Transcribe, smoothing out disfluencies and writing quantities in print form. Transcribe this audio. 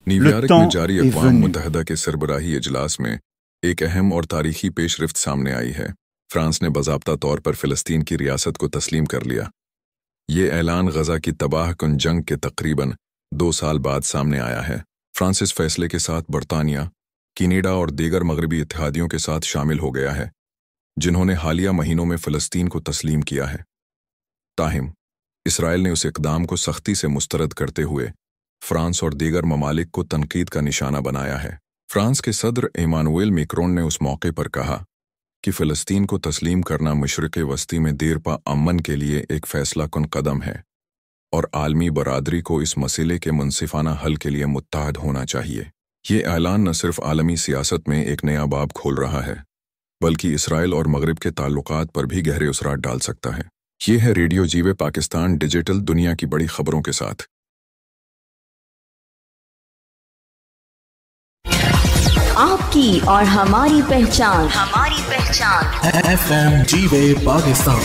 New York में जारी अक़वाम मुत्तहिदा के सरबराही इजलास में एक अहम और तारीखी पेशरफ्त सामने आई है। फ्रांस ने बाज़ाब्ता तौर पर फ़िलिस्तीन की रियासत को तस्लीम कर लिया। ये ऐलान गज़ा की तबाहकुन जंग के तकरीबन 2 साल बाद सामने आया है। फ्रांस इस फैसले के साथ बरतानिया, कनाडा और दीगर मगरबी इत्तेहादियों के साथ शामिल हो गया है, जिन्होंने हालिया महीनों में फ़िलिस्तीन को तस्लीम किया है। ताहिम इसराइल ने उस इक़दाम को सख्ती से मुस्तरद करते हुए फ्रांस और दीगर ममालिक को तनकीद का निशाना बनाया है। फ्रांस के सदर इमानुएल मैक्रोन ने उस मौके पर कहा कि फ़िलिस्तीन को तस्लीम करना मशरिक़ वस्ती में देरपा अमन के लिए एक फ़ैसला कुन कदम है और आलमी बरादरी को इस मसले के मुनसिफ़ाना हल के लिए मुत्तहद होना चाहिए। ये ऐलान न सिर्फ आलमी सियासत में एक नया बाब खोल रहा है, बल्कि इसराइल और मगरिब के ताल्लुकात पर भी गहरे असरात डाल सकता है। ये है रेडियो जीवे पाकिस्तान डिजिटल, दुनिया की बड़ी खबरों के साथ। आपकी और हमारी पहचान FM जीवे पाकिस्तान।